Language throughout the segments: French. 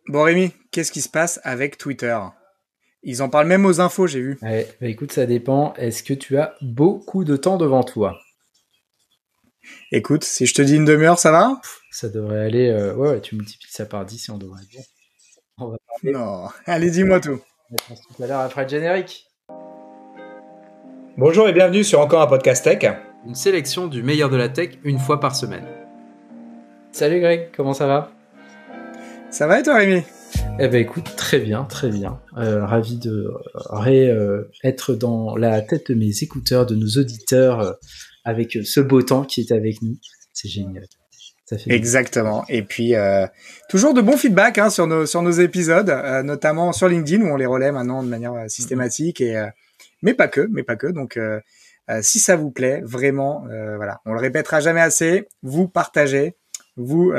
Bon Rémi, qu'est-ce qui se passe avec Twitter? Ils en parlent même aux infos, j'ai vu. Ouais, bah écoute, ça dépend. Est-ce que tu as beaucoup de temps devant toi? Écoute, si je te dis une demi-heure, ça va? Ça devrait aller. Ouais, tu multiplies ça par 10 et on devrait être bon. On va parler Non. Allez, dis-moi tout. réponse tout à l'heure après le générique. Bonjour et bienvenue sur encore un podcast tech. Une sélection du meilleur de la tech une fois par semaine. Salut Greg, comment ça va? Ça va et toi Rémi? Eh ben écoute, très bien, très bien. Ravi de être dans la tête de mes écouteurs, de nos auditeurs, avec ce beau temps qui est avec nous. C'est génial. Ça fait du bien. Exactement. Et puis, toujours de bons feedbacks sur nos épisodes, notamment sur LinkedIn où on les relaie maintenant de manière Mhm. systématique. Mais pas que, mais pas que. Donc, si ça vous plaît, vraiment, voilà, on le répétera jamais assez. Vous partagez, vous,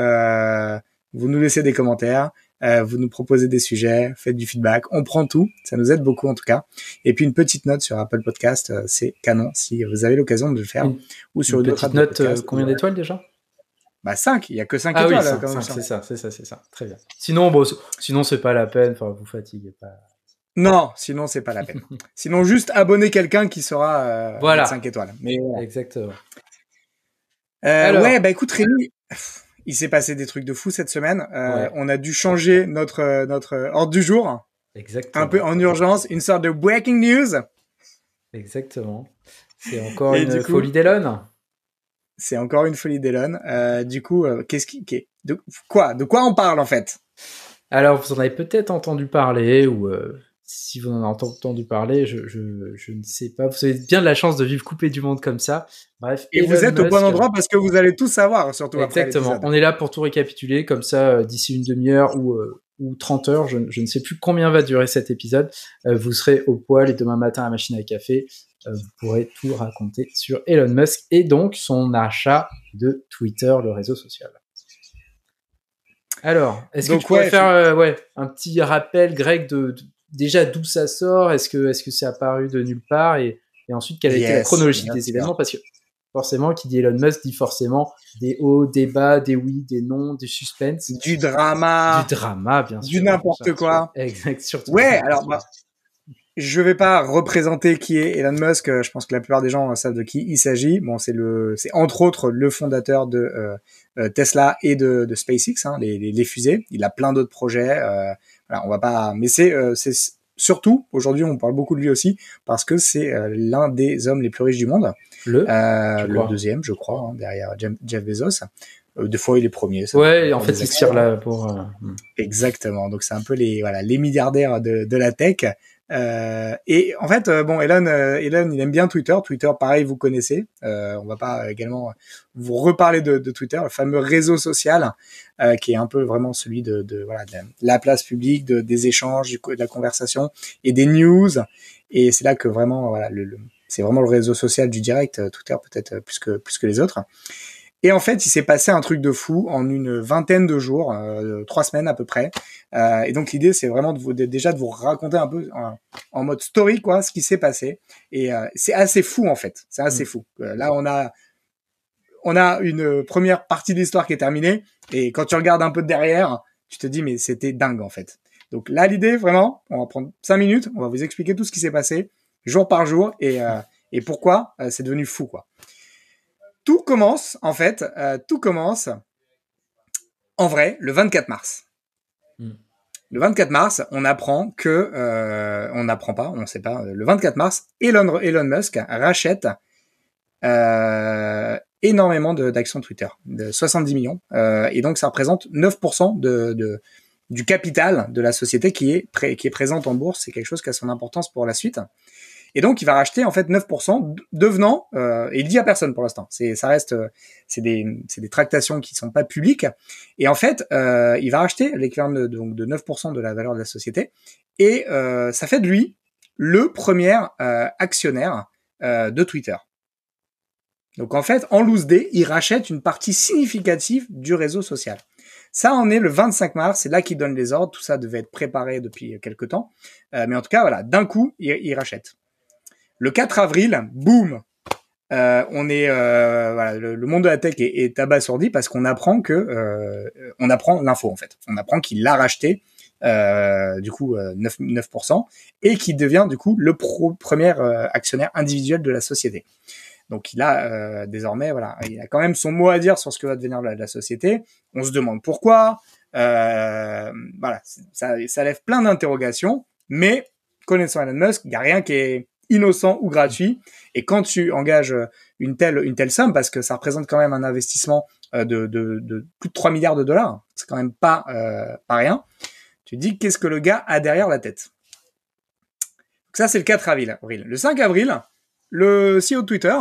vous nous laissez des commentaires, vous nous proposez des sujets, faites du feedback. On prend tout, ça nous aide beaucoup en tout cas. Et puis une petite note sur Apple Podcast, c'est canon si vous avez l'occasion de le faire, Une, ou sur une une autre petite app de note, podcast. combien d'étoiles déjà? Bah 5, il y a que 5 Ah oui, étoiles 5, quand même. 5, c'est ça, c'est ça, c'est ça. Très bien. Sinon, bon, sinon c'est pas la peine, enfin, vous fatiguez pas. Non, sinon c'est pas la peine. Sinon juste abonner quelqu'un qui saura mettre 5 Voilà, étoiles. Mais voilà. exactement. Ouais, Alors, bah écoute Rémi, il s'est passé des trucs de fou cette semaine. ouais, On a dû changer notre ordre du jour, un peu exactement, en urgence, une sorte de breaking news. exactement. C'est encore Et du une coup, folie d'Elon. c'est encore une folie d'Elon. Du coup, de quoi on parle en fait? Alors, vous en avez peut-être entendu parler, ou si vous en avez entendu parler, je ne sais pas. Vous avez bien de la chance de vivre coupé du monde comme ça. Bref, Et Elon vous êtes au bon Musk. endroit parce que vous allez tout savoir, surtout après Exactement. l'épisode. On est là pour tout récapituler, comme ça, d'ici une demi-heure ou 30 heures, je ne sais plus combien va durer cet épisode, vous serez au poil et demain matin à la machine à café, vous pourrez tout raconter sur Elon Musk et donc son achat de Twitter, le réseau social. Alors, est-ce que tu Donc pourrais ouais, faire ouais, un petit rappel, Greg, déjà d'où ça sort? Est-ce que c'est apparu de nulle part et ensuite, quelle a été la yes, chronologie bien des sûr. événements? Parce que forcément, qui dit Elon Musk dit forcément des hauts, des bas, des oui, des non, du suspense, Du du drama, drama, bien du sûr, bien sûr. n'importe quoi. Exact, surtout du Ouais, alors n'importe bah, quoi. je vais pas représenter qui est Elon Musk. Je pense que la plupart des gens savent de qui il s'agit. Bon, c'est entre autres le fondateur de Tesla et de SpaceX, hein, les fusées. Il a plein d'autres projets. Voilà, on va pas. Mais c'est surtout aujourd'hui, on parle beaucoup de lui aussi parce que c'est l'un des hommes les plus riches du monde. Je Le crois. deuxième, je crois, hein, derrière Jeff Bezos. Des fois, il est premier. Ça Ouais, en dépend fait, des il tire experts. là pour. Exactement. Donc c'est un peu les voilà les milliardaires de la tech. Et en fait, bon, Elon, il aime bien Twitter. Twitter, pareil, vous connaissez. On va pas également vous reparler de Twitter, le fameux réseau social qui est un peu vraiment celui voilà de la place publique, des échanges, de la conversation et des news. Et c'est là que vraiment voilà c'est vraiment le réseau social du direct. Twitter peut-être plus que les autres. Et en fait, il s'est passé un truc de fou en une vingtaine de jours, 3 semaines à peu près. Et donc l'idée, c'est vraiment déjà de vous raconter un peu en mode story quoi, ce qui s'est passé. Et c'est assez fou en fait. C'est assez fou. Là, on a une première partie de l'histoire qui est terminée. Et quand tu regardes un peu derrière, tu te dis mais c'était dingue en fait. Donc là, l'idée vraiment, on va prendre 5 minutes, on va vous expliquer tout ce qui s'est passé jour par jour et pourquoi c'est devenu fou quoi. Tout commence en fait, tout commence en vrai, le 24 mars. Mm. Le 24 mars, on apprend que, on n'apprend pas, on ne sait pas, le 24 mars, Elon Musk rachète énormément d'actions Twitter, de 70 millions, et donc ça représente 9% du capital de la société qui est présente en bourse. C'est quelque chose qui a son importance pour la suite. Et donc, il va racheter en fait 9%, devenant, et il dit à personne pour l'instant. Ça reste, c'est des tractations qui sont pas publiques. Et en fait, il va racheter l'équivalent de 9% de la valeur de la société. Et ça fait de lui le premier actionnaire de Twitter. Donc en fait, en loose day, il rachète une partie significative du réseau social. Ça en est le 25 mars, c'est là qu'il donne les ordres. Tout ça devait être préparé depuis quelques temps. Mais en tout cas, voilà, d'un coup, il rachète. Le 4 avril, boum, on est voilà, le monde de la tech est abasourdi parce qu'on apprend on apprend l'info en fait. On apprend qu'il l'a racheté du coup 9%, et qui devient du coup le premier actionnaire individuel de la société. Donc il a désormais, voilà, il a quand même son mot à dire sur ce que va devenir la société. On se demande pourquoi. Voilà, ça lève plein d'interrogations, mais connaissant Elon Musk, il n'y a rien qui est innocent ou gratuit. Et quand tu engages une telle somme, parce que ça représente quand même un investissement de plus de 3 milliards de dollars, c'est quand même pas rien, tu te dis qu'est-ce que le gars a derrière la tête. Donc ça, c'est le 4 avril. Le 5 avril, le CEO de Twitter,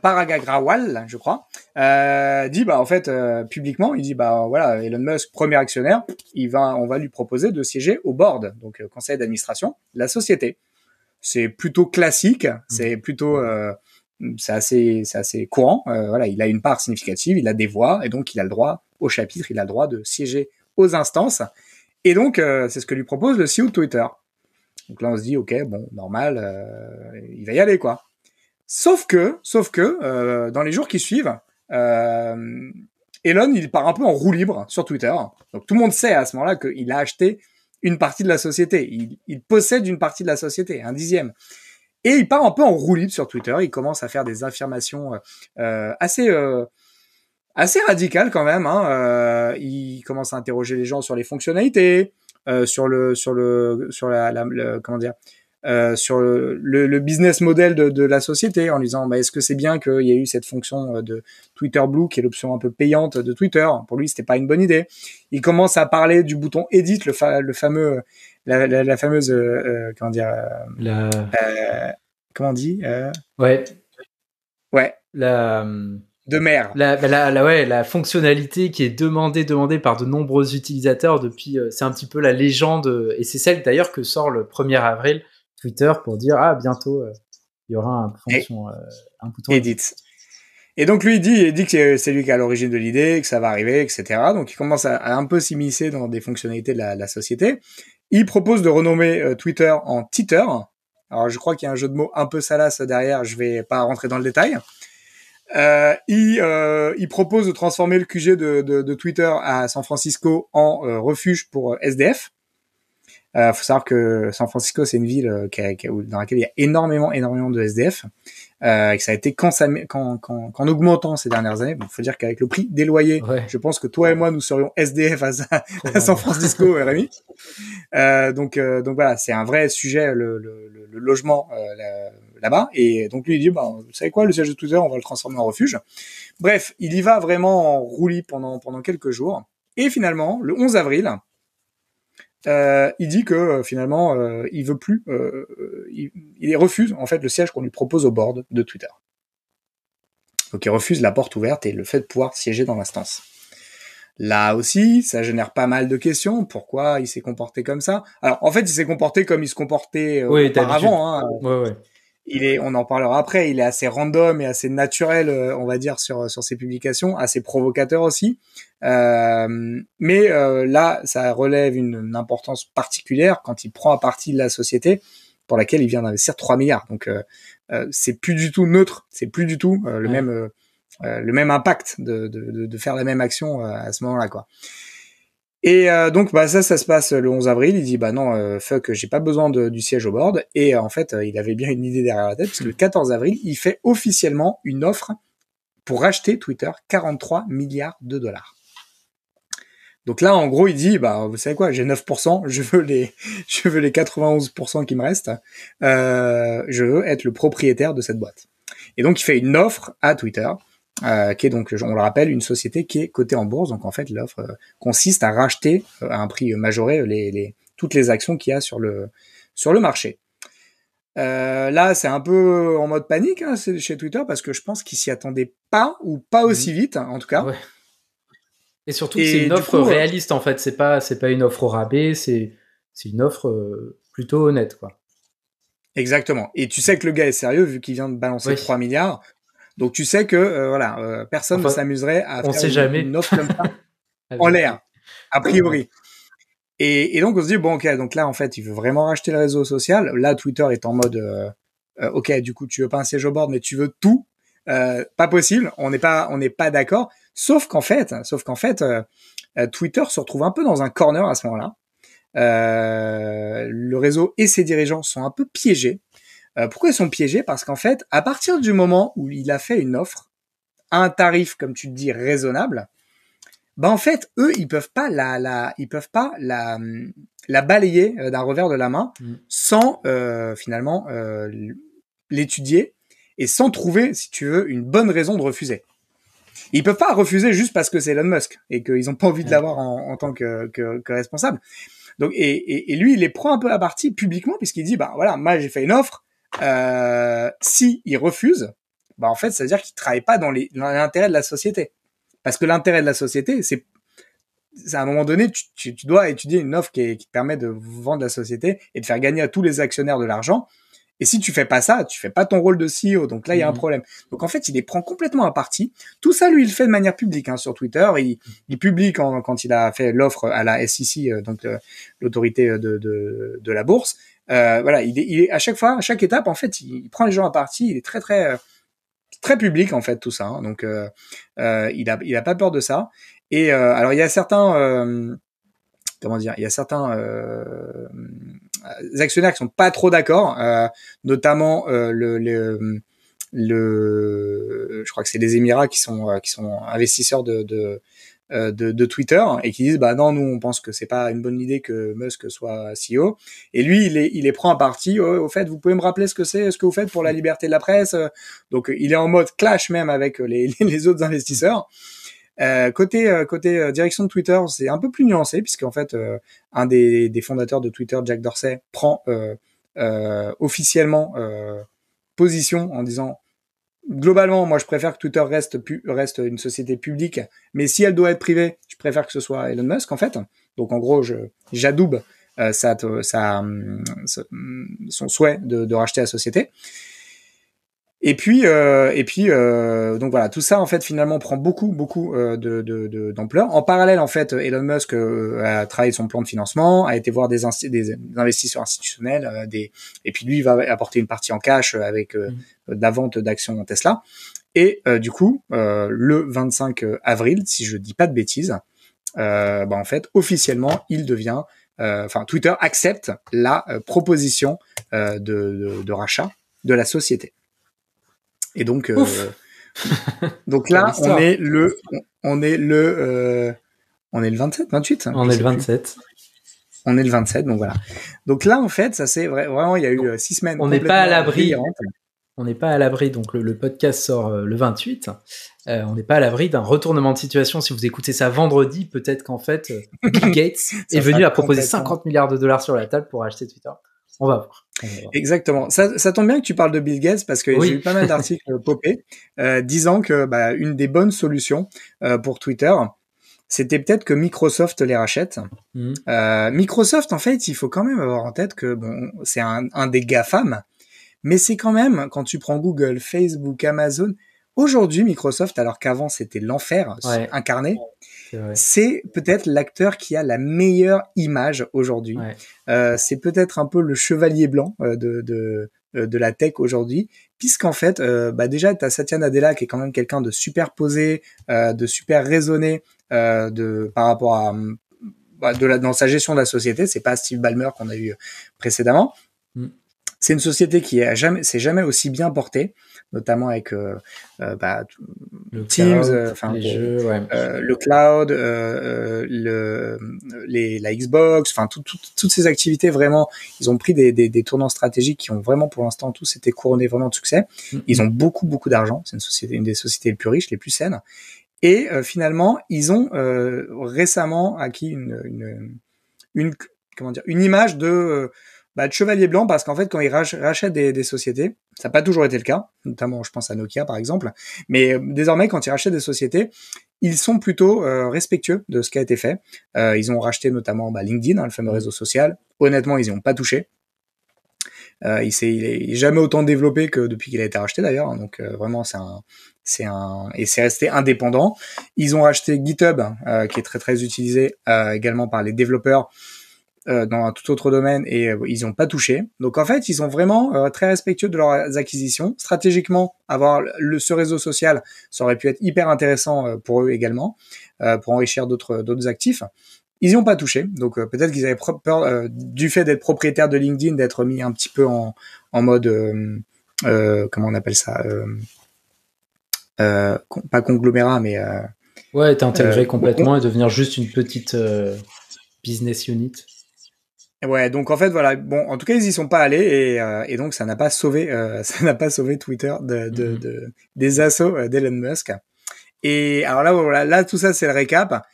Parag Agrawal, je crois, dit en fait publiquement, il dit voilà, Elon Musk, premier actionnaire, on va lui proposer de siéger au board, donc conseil d'administration de la société. C'est plutôt classique, c'est plutôt c'est assez courant. Voilà, il a une part significative, il a des voix, et donc il a le droit au chapitre, il a le droit de siéger aux instances. Et donc c'est ce que lui propose le CEO de Twitter. Donc là on se dit ok, bon, normal, il va y aller quoi. Sauf que dans les jours qui suivent, Elon il part un peu en roue libre sur Twitter. Donc tout le monde sait à ce moment-là qu'il a acheté une partie de la société. Il possède une partie de la société, un dixième. Et il part un peu en roue libre sur Twitter. Il commence à faire des affirmations assez radicales quand même. Il commence à interroger les gens sur les fonctionnalités, sur le business model de la société, en disant est-ce que c'est bien qu'il y ait eu cette fonction de Twitter Blue, qui est l'option un peu payante de Twitter. Pour lui, c'était pas une bonne idée. Il commence à parler du bouton Edit, le fameux, la fameuse, comment dire, comment on dit, ouais, de mer. La fonctionnalité qui est demandée par de nombreux utilisateurs depuis, c'est un petit peu la légende, et c'est celle d'ailleurs que sort le 1er avril Twitter pour dire bientôt il y aura un bouton Edit. Et donc lui il dit que c'est lui qui est à l'origine de l'idée, que ça va arriver, etc. Donc il commence à un peu s'immiscer dans des fonctionnalités de la société. Il propose de renommer Twitter en Twitter. Alors je crois qu'il y a un jeu de mots un peu salace derrière, je vais pas rentrer dans le détail. Il propose de transformer le QG de Twitter à San Francisco en refuge pour SDF. Faut savoir que San Francisco, c'est une ville dans laquelle il y a énormément de SDF, et que ça a été qu'en augmentant ces dernières années. Bon, faut dire qu'avec le prix des loyers, je pense que toi et moi, nous serions SDF à San Francisco, Rémi. Donc voilà, c'est un vrai sujet, le logement là-bas. Et donc lui, il dit, vous savez quoi, le siège de Twitter, on va le transformer en refuge. Bref, il y va vraiment en roulis pendant quelques jours. Et finalement, le 11 avril, il dit que finalement il veut plus, il refuse en fait le siège qu'on lui propose au board de Twitter. Donc il refuse la porte ouverte et le fait de pouvoir siéger dans l'instance. Là aussi, ça génère pas mal de questions. Pourquoi il s'est comporté comme ça? Alors en fait, il s'est comporté comme il se comportait auparavant. On en parlera après, il est assez random et assez naturel, on va dire, sur ses publications, assez provocateur aussi. Mais là, ça relève une importance particulière quand il prend à partie la société pour laquelle il vient d'investir 3 milliards. Donc c'est plus du tout neutre, c'est plus du tout le même impact de faire la même action à ce moment-là, quoi. Et donc ça se passe le 11 avril, il dit non, fuck, j'ai pas besoin du siège au board. Et en fait, il avait bien une idée derrière la tête, parce que le 14 avril, il fait officiellement une offre pour racheter Twitter, 43 milliards de dollars. Donc là, en gros, il dit vous savez quoi, j'ai 9%, je veux les 91% qui me restent. Je veux être le propriétaire de cette boîte. Et donc il fait une offre à Twitter, qui est donc, on le rappelle, une société qui est cotée en bourse. Donc en fait, l'offre consiste à racheter à un prix majoré toutes les actions qu'il y a sur le marché. Là, c'est un peu en mode panique chez Twitter, parce que je pense qu'ils s'y attendaient pas, ou pas aussi vite, en tout cas. Ouais. Et surtout que c'est une offre réaliste, en fait. C'est pas une offre au rabais, c'est une offre plutôt honnête, quoi. Exactement. Et tu sais que le gars est sérieux, vu qu'il vient de balancer 3 milliards. Donc tu sais que personne ne s'amuserait à faire une offre comme ça en l'air, a priori. Et donc on se dit donc là en fait il veut vraiment racheter le réseau social. Là Twitter est en mode ok, du coup tu veux pas un siège au board, mais tu veux tout. Pas possible, on n'est pas d'accord. Sauf qu'en fait Twitter se retrouve un peu dans un corner à ce moment-là, le réseau et ses dirigeants sont un peu piégés. Pourquoi ils sont piégés? Parce qu'en fait, à partir du moment où il a fait une offre à un tarif, comme tu le dis, raisonnable, en fait, eux, ils peuvent pas la balayer d'un revers de la main sans finalement l'étudier et sans trouver, si tu veux, une bonne raison de refuser. Ils peuvent pas refuser juste parce que c'est Elon Musk et qu'ils ont pas envie de l'avoir en tant que responsable. Donc, et lui, il les prend un peu à partie publiquement puisqu'il dit, voilà, moi j'ai fait une offre. Si il refuse, en fait, ça veut dire qu'il travaille pas dans l'intérêt de la société. Parce que l'intérêt de la société, c'est à un moment donné, tu dois étudier une offre qui te permet de vendre la société et de faire gagner à tous les actionnaires de l'argent. Et si tu fais pas ça, tu fais pas ton rôle de CEO. Donc là, il y a un problème. Donc en fait, il les prend complètement à partie. Tout ça, lui, il le fait de manière publique sur Twitter. Il publie quand il a fait l'offre à la SEC, donc l'autorité de la bourse. Voilà, il est à chaque fois, à chaque étape, en fait, il prend les gens à partie. Il est très très très public en fait tout ça. Donc il a pas peur de ça. Et alors il y a certains il y a certains actionnaires qui sont pas trop d'accord, notamment je crois que c'est les Émirats qui sont investisseurs de Twitter et qui disent non, nous on pense que c'est pas une bonne idée que Musk soit CEO. Et lui il les prend à partie. Au fait, vous pouvez me rappeler ce que vous faites pour la liberté de la presse? Donc il est en mode clash même avec les autres investisseurs. Côté direction de Twitter, c'est un peu plus nuancé puisqu'en fait un des fondateurs de Twitter, Jack Dorsey, prend officiellement position en disant globalement, moi je préfère que Twitter reste une société publique, mais si elle doit être privée, je préfère que ce soit Elon Musk en fait. Donc en gros, j'adoube son souhait de racheter la société. Et puis donc voilà, tout ça en fait finalement prend beaucoup d'ampleur. En parallèle en fait, Elon Musk a travaillé son plan de financement, a été voir des investisseurs institutionnels, et puis lui il va apporter une partie en cash avec de la vente d'actions Tesla. Et du coup, le 25 avril, si je dis pas de bêtises, en fait officiellement il devient, Twitter accepte la proposition de rachat de la société. Et donc, donc là, on est le 27, 28. On est le 27. On est le 27, donc voilà. Donc là, en fait, ça c'est vraiment, il y a eu 6 semaines. On n'est pas à l'abri. On n'est pas à l'abri, donc le podcast sort le 28. On n'est pas à l'abri d'un retournement de situation. Si vous écoutez ça vendredi, peut-être qu'en fait, Bill Gates est venu à proposer 50 milliards de dollars sur la table pour acheter Twitter. On va voir. Exactement. Ça tombe bien que tu parles de Bill Gates parce que j'ai eu pas mal d'articles popés disant que une des bonnes solutions pour Twitter, c'était peut-être que Microsoft les rachète. Microsoft, en fait, il faut quand même avoir en tête que c'est un des GAFAM, mais c'est quand même, quand tu prends Google, Facebook, Amazon, aujourd'hui Microsoft, alors qu'avant c'était l'enfer incarné, c'est peut-être l'acteur qui a la meilleure image aujourd'hui. C'est peut-être un peu le chevalier blanc de la tech aujourd'hui, puisqu'en fait, déjà t'as Satya Nadella qui est quand même quelqu'un de super posé, de super raisonné, par rapport à dans sa gestion de la société. C'est pas Steve Ballmer qu'on a eu précédemment. C'est une société qui s'est jamais aussi bien portée, notamment avec le Teams, le cloud, la Xbox, toutes ces activités vraiment, ils ont pris des tournants stratégiques qui ont vraiment pour l'instant tous été couronnés vraiment de succès. Ils ont beaucoup d'argent, c'est une des sociétés les plus riches, les plus saines. Et finalement, ils ont récemment acquis une image de chevalier blanc, parce qu'en fait quand ils rachètent des sociétés, ça n'a pas toujours été le cas, notamment je pense à Nokia par exemple, mais désormais quand ils rachètent des sociétés, ils sont plutôt respectueux de ce qui a été fait. Ils ont racheté notamment LinkedIn, le fameux réseau social. Honnêtement, ils y ont pas touché. Il est jamais autant développé que depuis qu'il a été racheté d'ailleurs, donc vraiment et c'est resté indépendant. Ils ont racheté GitHub, qui est très très utilisé également par les développeurs dans un tout autre domaine, et ils n'ont pas touché. Donc en fait, ils sont vraiment très respectueux de leurs acquisitions. Stratégiquement, avoir ce réseau social, ça aurait pu être hyper intéressant pour eux également, pour enrichir d'autres actifs. Ils y ont pas touché, donc peut-être qu'ils avaient peur du fait d'être propriétaire de LinkedIn, d'être mis un petit peu en mode comment on appelle ça, pas conglomérat, mais Ouais, être intégré complètement et devenir juste une petite business unit. ouais, donc en fait voilà, bon, en tout cas ils y sont pas allés et donc ça n'a pas sauvé Twitter des assauts d'Elon Musk. Et alors là voilà, là tout ça c'est le récap.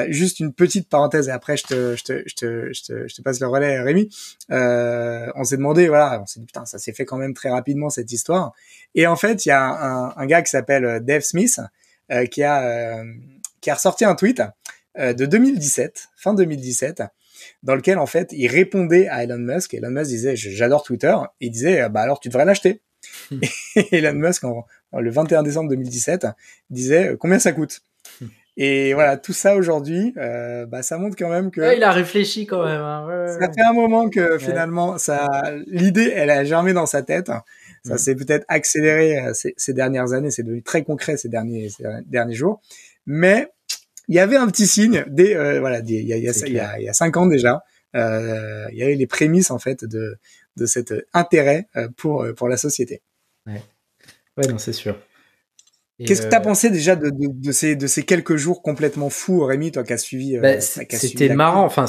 Juste une petite parenthèse et après je te passe le relais, Rémi. On s'est demandé, voilà, on s'est dit putain, ça s'est fait quand même très rapidement cette histoire. Et en fait, il y a un gars qui s'appelle Dave Smith qui a ressorti un tweet de 2017, fin 2017, dans lequel en fait il répondait à Elon Musk. Elon Musk disait j'adore Twitter. Il disait bah alors tu devrais l'acheter. Et Elon Musk le 21 décembre 2017 disait combien ça coûte. Et voilà, tout ça aujourd'hui, bah, ça montre quand même que... Ouais, il a réfléchi quand même. Hein. Ça fait un moment que finalement, l'idée, elle a germé dans sa tête. Ça s'est peut-être accéléré ces dernières années. C'est devenu très concret ces derniers jours. Mais il y avait un petit signe il y a 5 ans déjà. Il y avait les prémices en fait de cet intérêt pour la société. Ouais, non, c'est sûr. Qu'est-ce que tu as pensé déjà de ces quelques jours complètement fous, Rémi, toi qui as suivi c'était marrant. Enfin,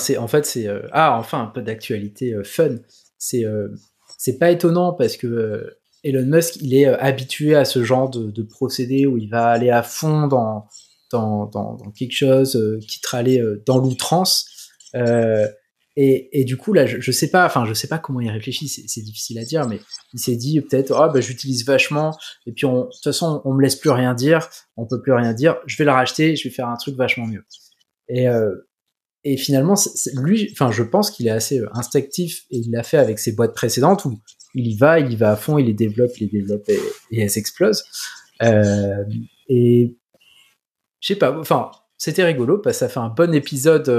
enfin un peu d'actualité fun. C'est pas étonnant parce que Elon Musk, il est habitué à ce genre de procédé où il va aller à fond dans quelque chose, quitte à aller dans l'outrance. Et du coup là, je sais pas comment il réfléchit, c'est difficile à dire, mais il s'est dit peut-être j'utilise vachement et puis de toute façon on me laisse plus rien dire, on peut plus rien dire, je vais le racheter, je vais faire un truc vachement mieux. Et finalement lui, enfin je pense qu'il est assez instinctif et il l'a fait avec ses boîtes précédentes où il y va à fond, il les développe et elles explosent. Et je sais pas, enfin c'était rigolo parce que ça fait un bon épisode,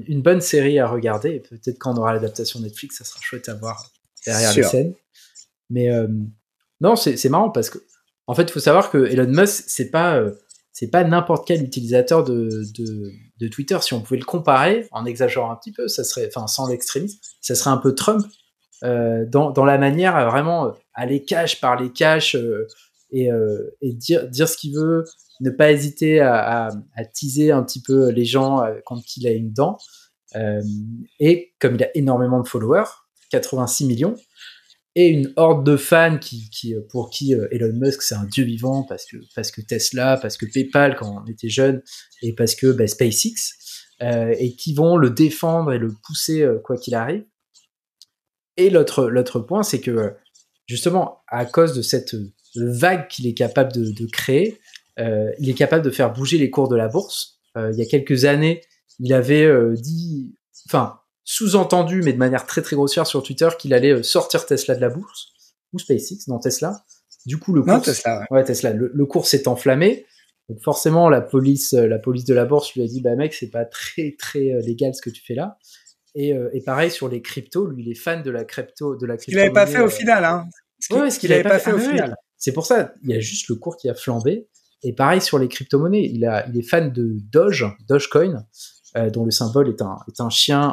une bonne série à regarder. Et peut-être quand on aura l'adaptation Netflix, ça sera chouette à voir derrière les scènes. Mais non, c'est marrant parce que en fait, il faut savoir que Elon Musk, c'est pas n'importe quel utilisateur de Twitter. Si on pouvait le comparer, en exagérant un petit peu, ça serait, enfin sans l'extrémisme, ça serait un peu Trump dans la manière à vraiment aller cash par les cash et dire ce qu'il veut. Ne pas hésiter à teaser un petit peu les gens quand il a une dent. Et comme il a énormément de followers, 86 millions, et une horde de fans pour qui Elon Musk c'est un dieu vivant parce que Tesla, parce que PayPal quand on était jeune, et parce que SpaceX, et qui vont le défendre et le pousser quoi qu'il arrive. Et l'autre point, c'est que justement, à cause de cette vague qu'il est capable de créer, il est capable de faire bouger les cours de la bourse. Il y a quelques années, il avait dit, enfin, sous-entendu, mais de manière très très grossière sur Twitter, qu'il allait sortir Tesla de la bourse, ou SpaceX, non Tesla. Du coup, Tesla, le cours s'est enflammé. Donc forcément, la police de la bourse lui a dit, bah mec, c'est pas très très légal ce que tu fais là. Et pareil sur les cryptos, lui, il est fan de la crypto. Il l'avait pas fait au final, hein. Ce qu'il avait pas fait au final. C'est pour ça, il y a juste le cours qui a flambé. Et pareil sur les crypto-monnaies, il est fan de Dogecoin, dont le symbole est un chien,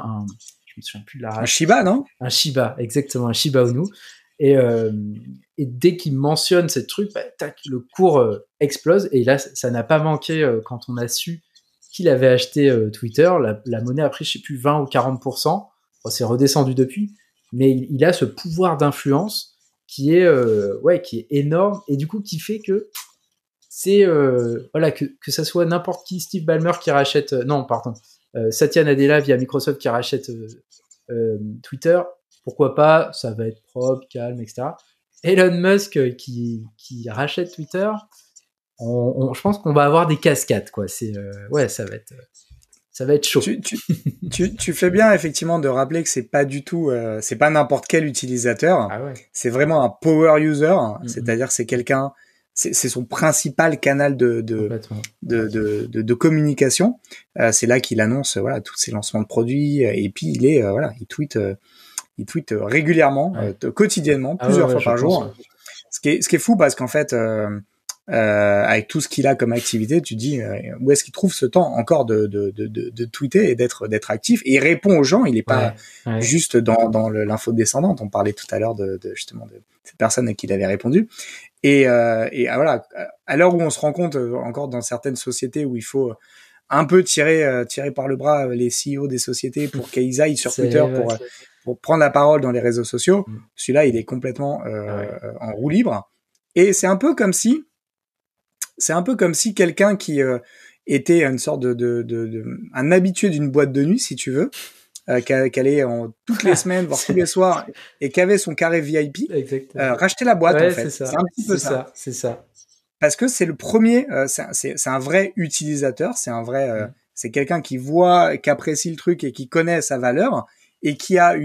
je me souviens plus de la race. Un Shiba, non? Un Shiba, exactement, un Shiba Inu. Et dès qu'il mentionne ces trucs, tac, le cours explose. Et là, ça n'a pas manqué quand on a su qu'il avait acheté Twitter. La monnaie a pris, je sais plus, 20 ou 40%. Bon, c'est redescendu depuis. Mais il a ce pouvoir d'influence qui est énorme. Et du coup, qui fait que c'est que ça soit n'importe qui, Steve Ballmer qui rachète Satya Nadella via Microsoft qui rachète Twitter, pourquoi pas, ça va être propre, calme, etc. Elon Musk qui rachète Twitter, je pense qu'on va avoir des cascades, quoi. Ça va être chaud. Tu fais bien effectivement de rappeler que c'est pas du tout, c'est pas n'importe quel utilisateur. Ah ouais. C'est vraiment un power user, c'est-à-dire c'est quelqu'un, c'est son principal canal de communication. C'est là qu'il annonce tous ses lancements de produits et puis il tweete régulièrement, quotidiennement, plusieurs fois par jour. Ce qui est fou parce qu'en fait avec tout ce qu'il a comme activité, tu te dis où est-ce qu'il trouve ce temps encore de tweeter et d'être actif. Et il répond aux gens, il est pas juste dans l'info descendante. On parlait tout à l'heure justement de cette personne à qui il avait répondu. Et voilà, à l'heure où on se rend compte encore dans certaines sociétés où il faut un peu tirer par le bras les CEO des sociétés pour qu'ils aillent sur Twitter pour prendre la parole dans les réseaux sociaux, celui-là il est complètement en roue libre. Et c'est un peu comme si quelqu'un qui était une sorte un habitué d'une boîte de nuit, si tu veux, qui allait toutes les semaines, voire tous les soirs, et qui avait son carré VIP, racheter la boîte, en fait. C'est un petit peu ça. C'est ça. Parce que c'est le premier, c'est un vrai utilisateur, c'est un vrai, c'est quelqu'un qui voit, qui apprécie le truc et qui connaît sa valeur, et qui a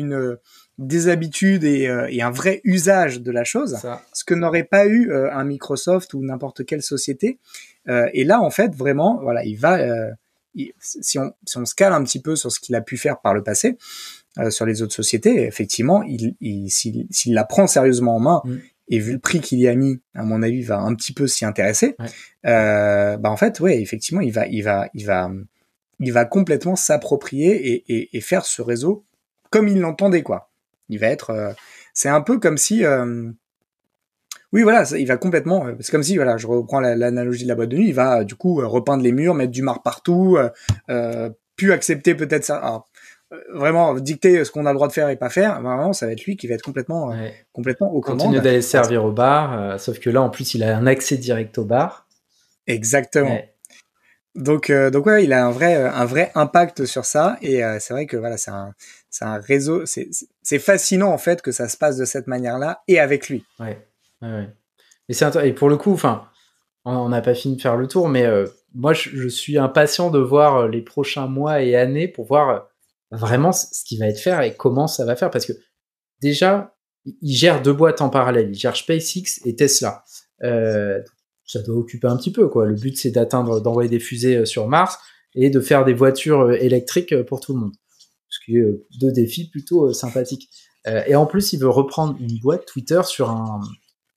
des habitudes et un vrai usage de la chose, ce que n'aurait pas eu un Microsoft ou n'importe quelle société. Et là, en fait, vraiment, voilà, il va, si on se cale un petit peu sur ce qu'il a pu faire par le passé, sur les autres sociétés, effectivement, s'il la prend sérieusement en main, et vu le prix qu'il y a mis, à mon avis, il va un petit peu s'y intéresser. En fait, ouais, effectivement, il va complètement s'approprier et faire ce réseau comme il l'entendait, quoi. Il va être, c'est un peu comme si, oui, voilà, il va complètement, c'est comme si, voilà, je reprends l'analogie de la boîte de nuit, il va du coup repeindre les murs, mettre du marbre partout, plus accepter peut-être ça. Alors, vraiment dicter ce qu'on a le droit de faire et pas faire, vraiment ça va être lui qui va être complètement aux commandes. Continue d'aller servir au bar, sauf que là en plus il a un accès direct au bar. Exactement. Donc ouais, il a un vrai impact sur ça, et c'est vrai que voilà, c'est un réseau, c'est fascinant en fait que ça se passe de cette manière-là et avec lui. Et pour le coup, enfin, on n'a pas fini de faire le tour, mais moi je suis impatient de voir les prochains mois et années pour voir vraiment ce qui va être fait et comment ça va faire, parce que déjà il gère 2 boîtes en parallèle, il gère SpaceX et Tesla. Ça doit occuper un petit peu, quoi. Le but c'est d'envoyer des fusées sur Mars et de faire des voitures électriques pour tout le monde, ce qui est 2 défis plutôt sympathiques. Et en plus il veut reprendre une boîte Twitter sur un...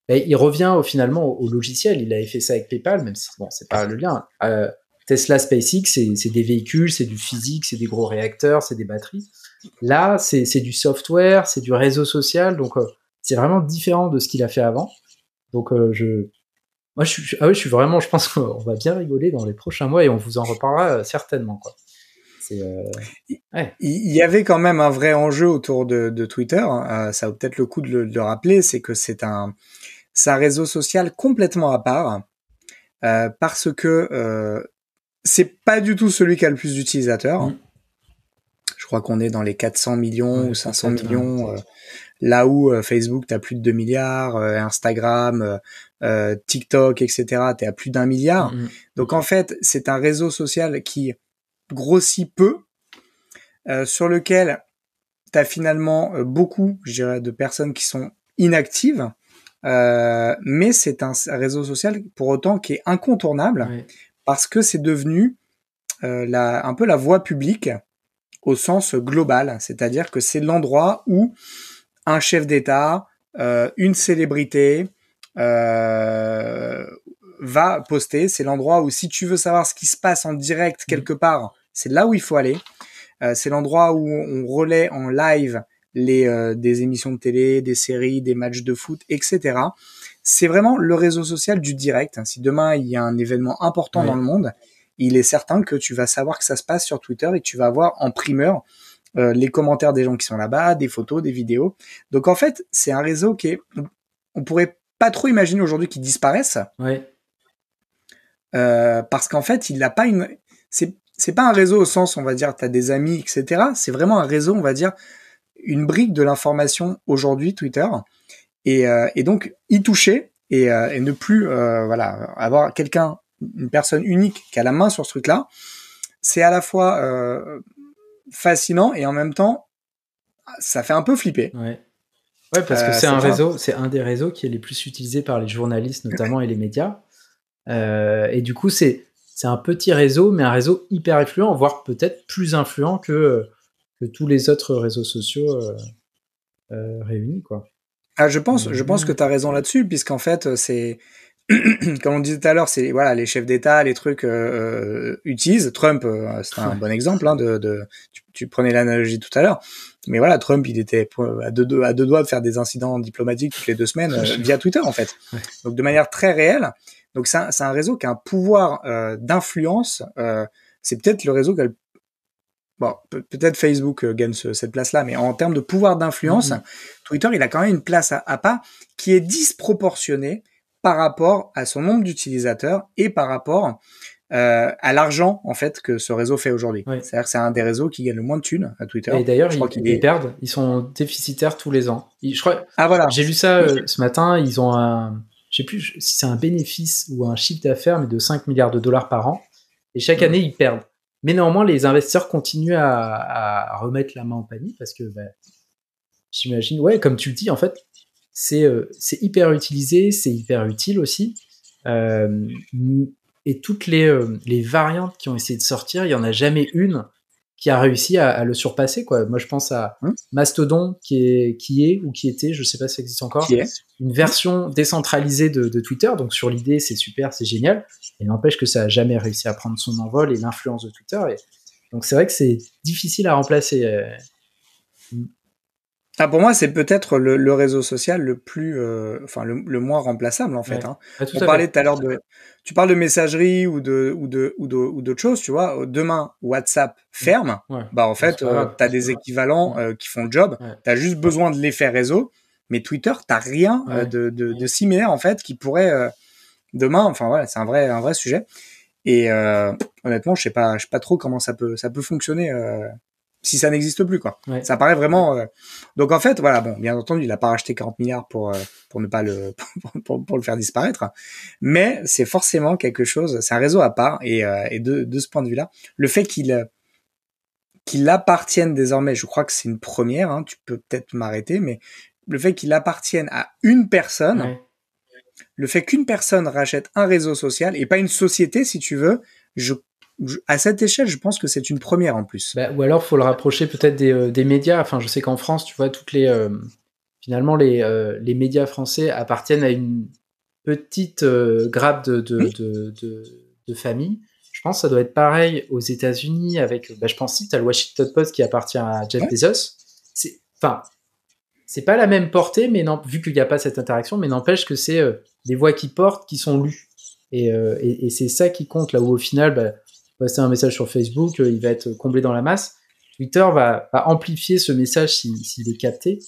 Et il revient finalement au logiciel. Il avait fait ça avec PayPal, même si bon, c'est pas le lien. Tesla, SpaceX, c'est des véhicules, c'est du physique, c'est des gros réacteurs, c'est des batteries. Là, c'est du software, c'est du réseau social, donc c'est vraiment différent de ce qu'il a fait avant. Donc je suis vraiment, je pense qu'on va bien rigoler dans les prochains mois et on vous en reparlera certainement, quoi. Il y avait quand même un vrai enjeu autour de Twitter. Ça vaut peut-être le coup de le rappeler, c'est que c'est un réseau social complètement à part, parce que c'est pas du tout celui qui a le plus d'utilisateurs. Je crois qu'on est dans les 400 millions ou 500 millions, là où Facebook t'as plus de 2 milliards, Instagram, TikTok, etc. t'es à plus d'1 milliard. Donc en fait, c'est un réseau social qui grossit peu, sur lequel t'as finalement beaucoup, je dirais, de personnes qui sont inactives. Mais c'est un réseau social pour autant qui est incontournable, parce que c'est devenu un peu la voie publique au sens global, c'est-à-dire que c'est l'endroit où un chef d'État, une célébrité va poster, c'est l'endroit où si tu veux savoir ce qui se passe en direct quelque part, c'est là où il faut aller, c'est l'endroit où on relaie en live des émissions de télé, des séries, des matchs de foot, etc. C'est vraiment le réseau social du direct. Si demain il y a un événement important dans le monde, il est certain que tu vas savoir que ça se passe sur Twitter et que tu vas voir en primeur les commentaires des gens qui sont là-bas, des photos, des vidéos. Donc en fait, c'est un réseau on pourrait pas trop imaginer aujourd'hui qu'il disparaisse. Parce qu'en fait, il n'a pas c'est pas un réseau au sens, on va dire, t'as des amis, etc. C'est vraiment un réseau, on va dire, une brique de l'information aujourd'hui, Twitter. Et donc, y toucher et ne plus, avoir une personne unique qui a la main sur ce truc-là, c'est à la fois fascinant et en même temps, ça fait un peu flipper. Parce que c'est un des réseaux qui est les plus utilisés par les journalistes notamment et les médias. Et du coup, c'est un petit réseau, mais un réseau hyper influent, voire peut-être plus influent que tous les autres réseaux sociaux réunis, quoi. Je pense que tu as raison là-dessus, puisqu'en fait, comme on disait tout à l'heure, c'est voilà les chefs d'État, les trucs utilisent. Trump, c'est un bon exemple. Hein, tu prenais l'analogie tout à l'heure, mais voilà, Trump, il était à deux doigts de faire des incidents diplomatiques toutes les 2 semaines via Twitter en fait. Ouais. Donc de manière très réelle. Donc c'est un réseau qui a un pouvoir d'influence. C'est peut-être le réseau qui a bon, peut-être Facebook gagne cette place-là, mais en termes de pouvoir d'influence, Twitter, il a quand même une place à part qui est disproportionnée par rapport à son nombre d'utilisateurs et par rapport à l'argent en fait que ce réseau fait aujourd'hui. Ouais. C'est-à-dire que c'est un des réseaux qui gagne le moins de thunes à Twitter. Et d'ailleurs, ils perdent, ils sont déficitaires tous les ans. Je crois, voilà. J'ai lu ça ce matin, ils ont je sais plus si c'est un bénéfice ou un chiffre d'affaires, mais de 5 milliards de dollars par an. Et chaque année, ils perdent. Mais néanmoins, les investisseurs continuent à remettre la main au panier parce que, j'imagine, ouais, comme tu le dis, en fait, c'est hyper utilisé, c'est hyper utile aussi. Et toutes les variantes qui ont essayé de sortir, il n'y en a jamais une qui a réussi à le surpasser, quoi. Moi, je pense à Mastodon, qui était, je sais pas si ça existe encore, une version décentralisée de Twitter. Donc, sur l'idée, c'est super, c'est génial. Et n'empêche que ça a jamais réussi à prendre son envol et l'influence de Twitter. Donc, c'est vrai que c'est difficile à remplacer. Pour moi, c'est peut-être le réseau social le plus, le moins remplaçable en fait. Ouais. Hein. Tout On parlait tout à l'heure tu parles de messagerie ou d'autres choses, tu vois. Demain, WhatsApp ferme, en fait, t'as des équivalents qui font le job. Ouais. T'as juste besoin de l'effet réseau, mais Twitter, t'as rien de similaire en fait qui pourrait demain. Enfin voilà, c'est un vrai sujet. Et honnêtement, je sais pas trop comment ça peut fonctionner. Si ça n'existe plus, quoi. Ouais. Ça paraît vraiment. Donc en fait, voilà, bon, bien entendu, il a pas racheté 40 milliards pour ne pas pour le faire disparaître, mais c'est forcément quelque chose. C'est un réseau à part et de ce point de vue-là, le fait qu'il appartienne désormais, je crois que c'est une première. Hein, tu peux peut-être m'arrêter, mais le fait qu'il appartienne à une personne, le fait qu'une personne rachète un réseau social et pas une société, si tu veux, à cette échelle, je pense que c'est une première en plus. Ou alors, faut le rapprocher peut-être des médias. Enfin, je sais qu'en France, tu vois, finalement, les médias français appartiennent à une petite grappe de famille. Je pense que ça doit être pareil aux États-Unis avec, je pense que tu as le Washington Post qui appartient à Jeff Bezos. C'est pas la même portée, mais non, vu qu'il n'y a pas cette interaction, mais n'empêche que c'est des voix qui portent, qui sont lues. Et c'est ça qui compte, là où au final, passer un message sur Facebook, il va être comblé dans la masse. Twitter va amplifier ce message s'il est capté.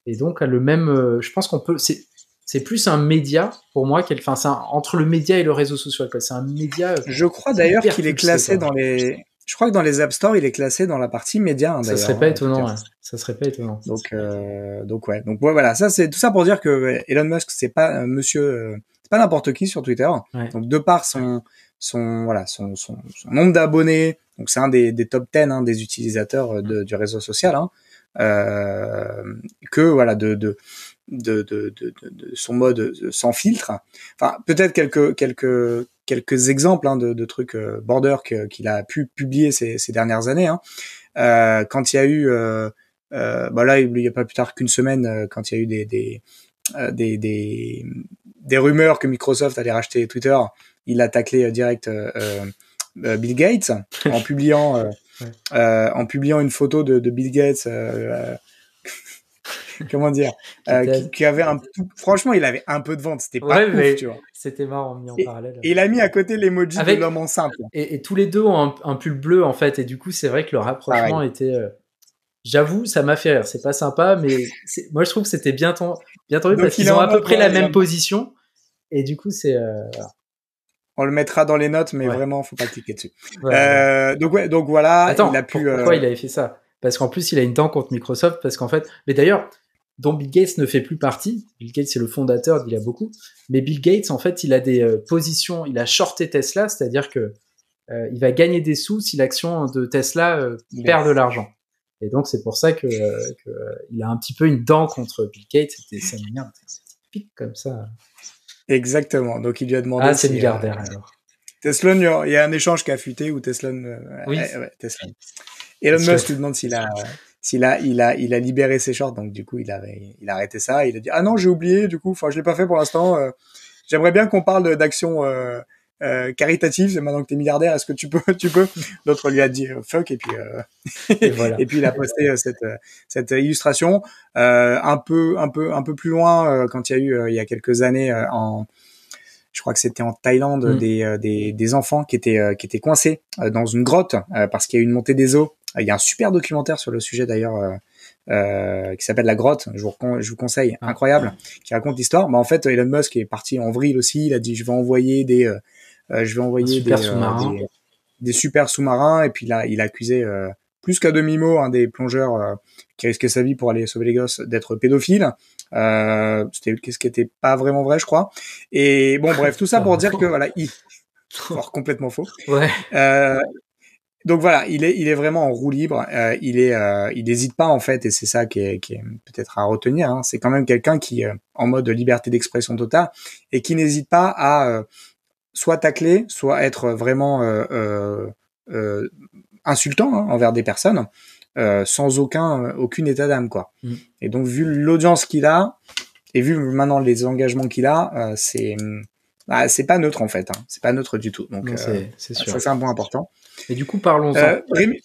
Et donc, le même, je pense qu'on peut, c'est plus un média pour moi, c'est entre le média et le réseau social, quoi. C'est un média. Je crois d'ailleurs qu'il est classé je crois que dans les App Store, il est classé dans la partie média. Hein, ça serait pas étonnant. Ouais. Ça serait pas étonnant. Donc voilà, ça c'est tout ça pour dire que Elon Musk, c'est pas c'est pas n'importe qui sur Twitter. Ouais. Donc de par son nombre d'abonnés, donc c'est un des top 10 hein, des utilisateurs du réseau social, hein, que voilà de son mode sans filtre. Enfin peut-être quelques exemples hein, de trucs border qu'il a pu publier ces dernières années. Hein. Quand il y a eu là il y a pas plus tard qu'une semaine quand il y a eu des rumeurs que Microsoft allait racheter Twitter, il a taclé direct Bill Gates en publiant une photo de Bill Gates comment dire qui avait franchement il avait un peu de vente, c'était pas ouf, tu vois. C'était marrant mis en parallèle. Et il a mis à côté l'emoji de l'homme enceinte. Et tous les deux ont un pull bleu en fait, et du coup c'est vrai que le rapprochement était j'avoue, ça m'a fait rire. C'est pas sympa, mais moi je trouve que c'était bien tendu parce qu'ils ont à peu près la même position. Et du coup, c'est. Voilà. On le mettra dans les notes, mais vraiment, faut pas cliquer dessus. Donc voilà. Attends, il a pu, pourquoi il avait fait ça? Parce qu'en plus, il a une dent contre Microsoft. Parce qu'en fait, mais d'ailleurs, dont Bill Gates ne fait plus partie. Bill Gates, c'est le fondateur, il a beaucoup. Mais Bill Gates, en fait, il a des positions. Il a shorté Tesla, c'est-à-dire que il va gagner des sous si l'action de Tesla perd de l'argent. Et donc, c'est pour ça que il a un petit peu une dent contre Bill Gates. C'était sa manière, c'est typique comme ça. Exactement. Donc, il lui a demandé. Ah, c'est milliardaire, alors. Tesla, il y a un échange qui a fuité où Tesla. Oui. Tesla. Elon Musk lui demande s'il a libéré ses shorts. Donc, du coup, il a arrêté ça. Il a dit, ah non, j'ai oublié. Du coup, je l'ai pas fait pour l'instant. j'aimerais bien qu'on parle d'actions caritatives. Maintenant que t'es milliardaire, est-ce que tu peux L'autre lui a dit fuck, et puis Et voilà. et puis il a posté cette illustration un peu plus loin quand il y a eu il y a quelques années je crois que c'était en Thaïlande, des enfants qui étaient coincés dans une grotte parce qu'il y a eu une montée des eaux. Il y a un super documentaire sur le sujet d'ailleurs qui s'appelle La Grotte. Je vous conseille, incroyable, qui raconte l'histoire. Bah en fait, Elon Musk est parti en vrille aussi. Il a dit je vais envoyer des super sous-marins, et puis là il a accusé plus qu'à demi-mot un des plongeurs qui risquait sa vie pour aller sauver les gosses d'être pédophile. C'était ce qui était pas vraiment vrai, je crois. Et bon, bref, tout ça pour dire que voilà, alors, complètement faux. Ouais. Donc voilà, il est vraiment en roue libre. Il n'hésite pas en fait, et c'est ça qui est peut-être à retenir. Hein. C'est quand même quelqu'un qui en mode liberté d'expression totale, et qui n'hésite pas à soit tacler, soit être vraiment insultant envers des personnes, sans aucune état d'âme, quoi. Et donc, vu l'audience qu'il a, et vu maintenant les engagements qu'il a, c'est pas neutre en fait. Hein. C'est pas neutre du tout. Donc, non, c'est sûr. Ça, c'est un point important. Et du coup, parlons-en.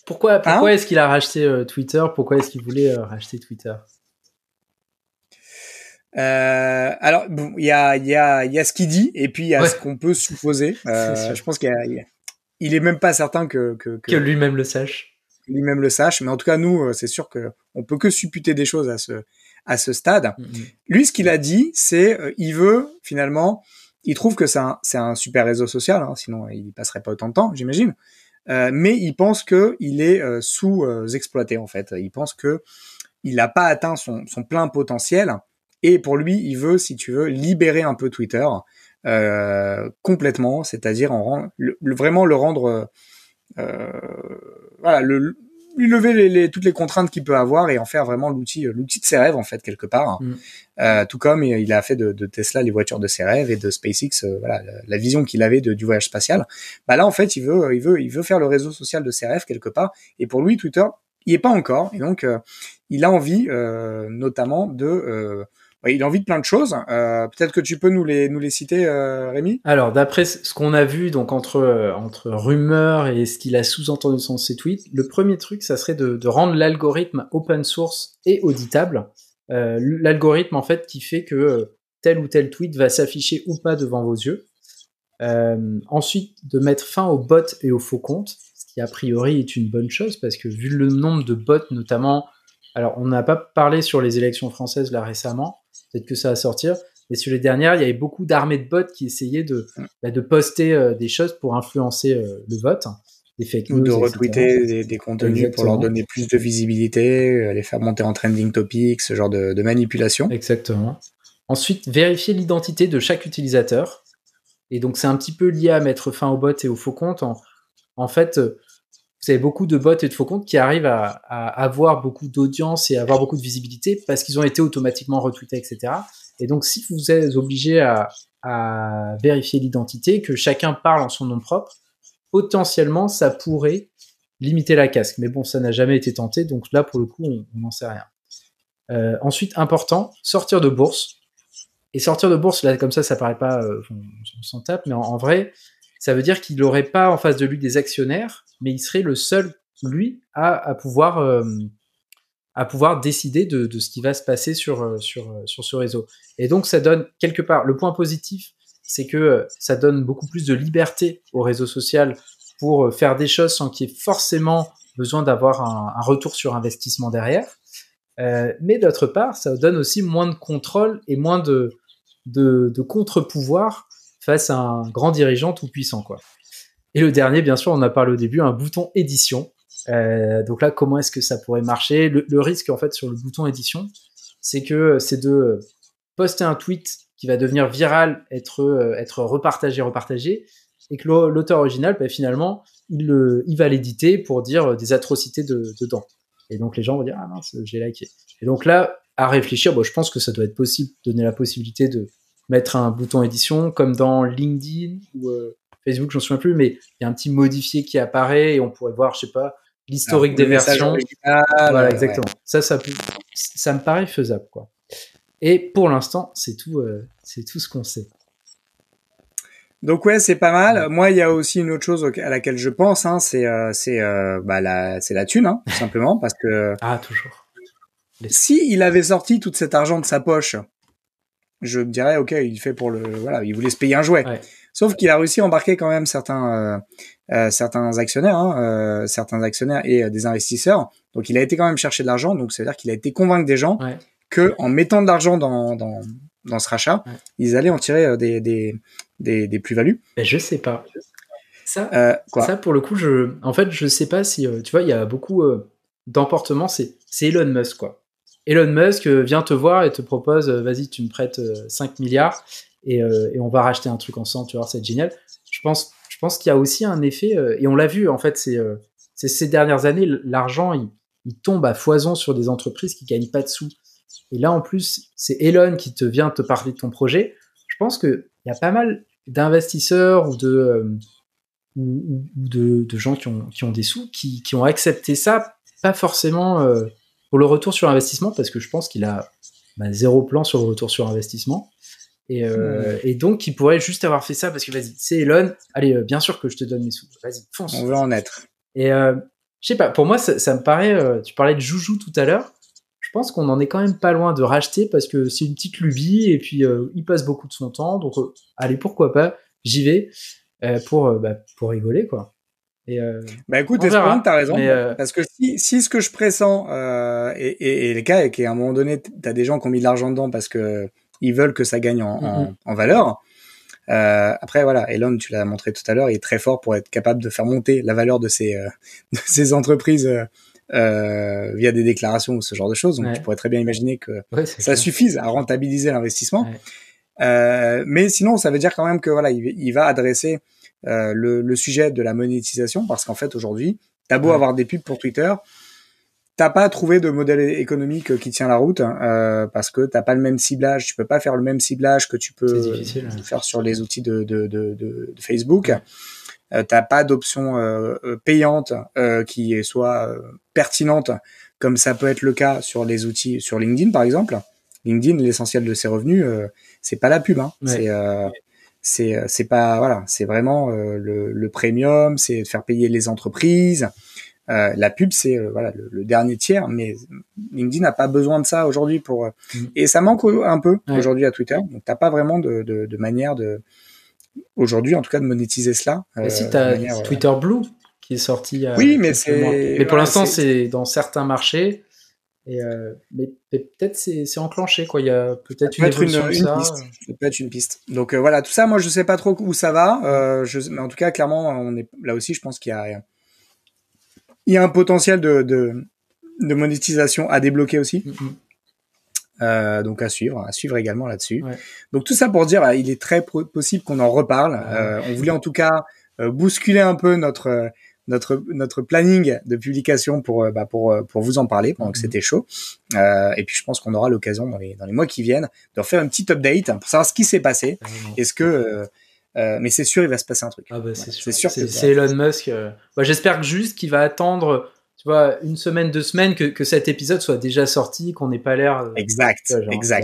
Pourquoi est-ce qu'il a racheté Twitter? Pourquoi est-ce qu'il voulait racheter Twitter? Alors bon, il y a ce qu'il dit, et puis il y a ce qu'on peut supposer. Je pense il est même pas certain que lui-même le sache. Lui-même le sache, mais en tout cas nous, c'est sûr que on peut que supputer des choses à ce stade. Lui, ce qu'il a dit, c'est il veut finalement, il trouve que c'est un super réseau social, hein, sinon il y passerait pas autant de temps, j'imagine. Mais il pense que il est sous-exploité en fait. Il pense que il n'a pas atteint son plein potentiel. Et pour lui, il veut, si tu veux, libérer un peu Twitter complètement, c'est-à-dire vraiment le rendre, voilà, lui lever toutes les contraintes qu'il peut avoir, et en faire vraiment l'outil de ses rêves en fait quelque part. Tout comme il a fait de Tesla les voitures de ses rêves, et de SpaceX voilà la vision qu'il avait du voyage spatial. Bah là en fait il veut faire le réseau social de ses rêves quelque part. Et pour lui Twitter il est pas encore, et donc il a envie notamment il a envie de plein de choses. Peut-être que tu peux nous les citer, Rémi. Alors, d'après ce qu'on a vu, donc entre rumeurs et ce qu'il a sous-entendu dans ses tweets, le premier truc, ça serait de rendre l'algorithme open source et auditable. L'algorithme, en fait, qui fait que tel ou tel tweet va s'afficher ou pas devant vos yeux. Ensuite, de mettre fin aux bots et aux faux comptes, ce qui a priori est une bonne chose, parce que vu le nombre de bots, notamment, alors on n'a pas parlé sur les élections françaises là récemment, peut-être que ça va sortir, mais sur les dernières, il y avait beaucoup d'armées de bots qui essayaient de poster des choses pour influencer le vote, des fake news, ou de retweeter des contenus. Exactement. Pour leur donner plus de visibilité, les faire monter en trending topics, ce genre de manipulation. Exactement. Ensuite, vérifier l'identité de chaque utilisateur. Et donc, c'est un petit peu lié à mettre fin aux bots et aux faux comptes. En fait, vous avez beaucoup de bots et de faux comptes qui arrivent à avoir beaucoup d'audience et à avoir beaucoup de visibilité parce qu'ils ont été automatiquement retweetés, etc. Et donc, si vous êtes obligé à vérifier l'identité, que chacun parle en son nom propre, potentiellement, ça pourrait limiter la casque. Mais bon, ça n'a jamais été tenté, donc là, pour le coup, on n'en sait rien. Ensuite, important, sortir de bourse. Et sortir de bourse, là, comme ça paraît pas, on s'en tape, mais en vrai, ça veut dire qu'il n'aurait pas en face de lui des actionnaires, mais il serait le seul, lui, à pouvoir décider de ce qui va se passer sur ce réseau. Et donc, ça donne, quelque part, le point positif, c'est que ça donne beaucoup plus de liberté au réseau social pour faire des choses sans qu'il y ait forcément besoin d'avoir un retour sur investissement derrière. Mais d'autre part, ça donne aussi moins de contrôle et moins de contre-pouvoir face à un grand dirigeant tout puissant, quoi. Et le dernier, bien sûr, on a parlé au début, un bouton édition. Donc là, comment est-ce que ça pourrait marcher ? Le risque, en fait, sur le bouton édition, c'est de poster un tweet qui va devenir viral, être repartagé, et que l'auteur original, finalement, il va l'éditer pour dire des atrocités dedans. Et donc les gens vont dire « Ah mince, j'ai liké ». Et donc là, à réfléchir, je pense que ça doit être possible, donner la possibilité de mettre un bouton édition, comme dans LinkedIn ou Facebook, j'en souviens plus, mais il y a un petit modifié qui apparaît et on pourrait voir, je sais pas, l'historique des versions. Voilà, exactement. Ouais. Ça me paraît faisable, quoi. Et pour l'instant, c'est tout ce qu'on sait. Donc ouais, c'est pas mal. Moi, il y a aussi une autre chose à laquelle je pense, hein, c'est la thune, hein, tout simplement, parce que toujours. si il avait sorti tout cet argent de sa poche, je me dirais ok, il fait pour il voulait se payer un jouet. Ouais. Sauf qu'il a réussi à embarquer quand même certains actionnaires, certains actionnaires et des investisseurs. Donc il a été quand même chercher de l'argent. Donc ça veut dire qu'il a été convaincre des gens que en mettant de l'argent dans ce rachat, ils allaient en tirer des plus-values. Ben, je sais pas. Ça pour le coup, je sais pas si tu vois, il y a beaucoup d'emportements. C'est Elon Musk quoi. Elon Musk vient te voir et te propose, vas-y, tu me prêtes 5 milliards et on va racheter un truc ensemble, tu vois, c'est génial. Je pense qu'il y a aussi un effet, et on l'a vu, en fait, c'est ces dernières années, l'argent, il tombe à foison sur des entreprises qui gagnent pas de sous. Et là, en plus, c'est Elon qui vient te parler de ton projet. Je pense qu'il y a pas mal d'investisseurs ou de gens qui ont des sous, qui ont accepté ça, pas forcément... pour le retour sur investissement, parce que je pense qu'il a zéro plan sur le retour sur investissement. Et donc, il pourrait juste avoir fait ça parce que, vas-y, c'est Elon, allez, bien sûr que je te donne mes sous. Vas-y, fonce. On veut en être. Et je sais pas, pour moi, ça me paraît... tu parlais de Joujou tout à l'heure. Je pense qu'on en est quand même pas loin de racheter parce que c'est une petite lubie et puis il passe beaucoup de son temps. Donc, allez, pourquoi pas, j'y vais pour rigoler, quoi. Écoute, espérons que t'as raison, parce que si ce que je pressens est le cas et qu'à un moment donné t'as des gens qui ont mis de l'argent dedans parce que ils veulent que ça gagne en valeur. Après voilà, Elon, tu l'as montré tout à l'heure, il est très fort pour être capable de faire monter la valeur de ces entreprises via des déclarations ou ce genre de choses. Donc tu pourrais très bien imaginer que ça suffise à rentabiliser l'investissement. Mais sinon, ça veut dire quand même que voilà, il va adresser le sujet de la monétisation, parce qu'en fait aujourd'hui t'as beau avoir des pubs pour Twitter, t'as pas trouvé de modèle économique qui tient la route, parce que t'as pas le même ciblage, tu peux pas faire le même ciblage que tu peux faire sur les outils de Facebook. T'as pas d'option payante qui soit pertinente comme ça peut être le cas sur les outils, sur LinkedIn par exemple. LinkedIn, l'essentiel de ses revenus, c'est pas la pub, hein. C'est pas, voilà, c'est vraiment le premium, c'est de faire payer les entreprises. La pub, c'est le dernier tiers, mais LinkedIn n'a pas besoin de ça aujourd'hui pour et ça manque un peu aujourd'hui à Twitter. Donc t'as pas vraiment de manière aujourd'hui en tout cas de monétiser cela. Si t'as Twitter Blue qui est sorti. Oui, mais pour l'instant c'est dans certains marchés. Mais peut-être c'est enclenché quoi. Il y a peut-être une évolution de ça. Ça peut être une piste. Donc voilà, tout ça, moi je sais pas trop où ça va. Mais en tout cas, clairement, on est là aussi. Je pense qu'il y a un potentiel de monétisation à débloquer aussi. Donc à suivre également là-dessus. Donc tout ça pour dire, il est très possible qu'on en reparle. On voulait en tout cas bousculer un peu notre planning de publication pour vous en parler pendant que c'était chaud. Et puis je pense qu'on aura l'occasion dans les mois qui viennent de refaire un petit update pour savoir ce qui s'est passé. Est-ce que mais c'est sûr, il va se passer un truc. C'est sûr. C'est Elon Musk. J'espère juste qu'il va attendre, tu vois, une semaine, 2 semaines que cet épisode soit déjà sorti, qu'on n'ait pas l'air. Exact.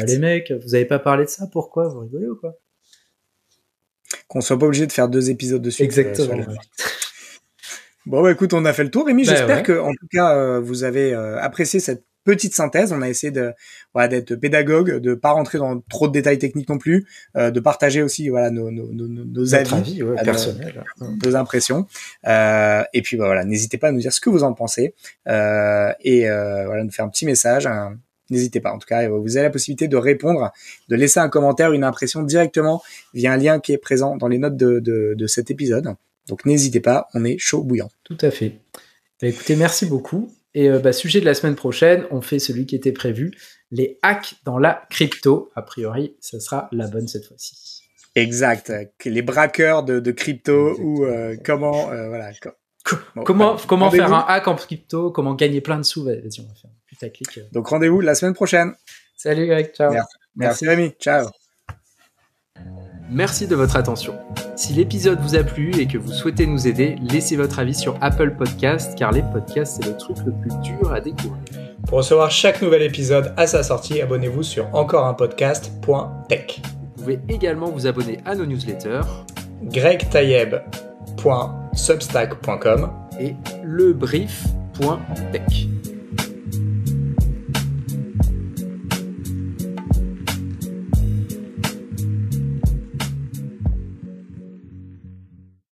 Les mecs, vous avez pas parlé de ça, pourquoi? Vous rigolez ou quoi? Qu'on soit pas obligé de faire 2 épisodes de suite. Exactement. Bon, écoute, on a fait le tour. Rémi, j'espère que, en tout cas, vous avez apprécié cette petite synthèse. On a essayé d'être pédagogue, de pas rentrer dans trop de détails techniques non plus, de partager aussi, nos avis personnels, nos impressions. Et puis, n'hésitez pas à nous dire ce que vous en pensez, et nous faire un petit message. N'hésitez pas. En tout cas, vous avez la possibilité de répondre, de laisser un commentaire, une impression directement via un lien qui est présent dans les notes de cet épisode. Donc n'hésitez pas, on est chaud bouillant. Tout à fait. Écoutez, merci beaucoup. Et sujet de la semaine prochaine, on fait celui qui était prévu, les hacks dans la crypto. A priori, ça sera la bonne cette fois-ci. Exact. Les braqueurs de crypto. Exactement. Ou comment comment faire un hack en crypto, comment gagner plein de sous. Vas-y, on va faire un putaclic. Donc rendez-vous la semaine prochaine. Salut Greg, ciao. Merci Rémi, ciao. Merci de votre attention. Si l'épisode vous a plu et que vous souhaitez nous aider, laissez votre avis sur Apple Podcast, car les podcasts, c'est le truc le plus dur à découvrir. Pour recevoir chaque nouvel épisode à sa sortie, abonnez-vous sur encoreunpodcast.tech. Vous pouvez également vous abonner à nos newsletters. gregtayeb.substack.com et lebrief.tech.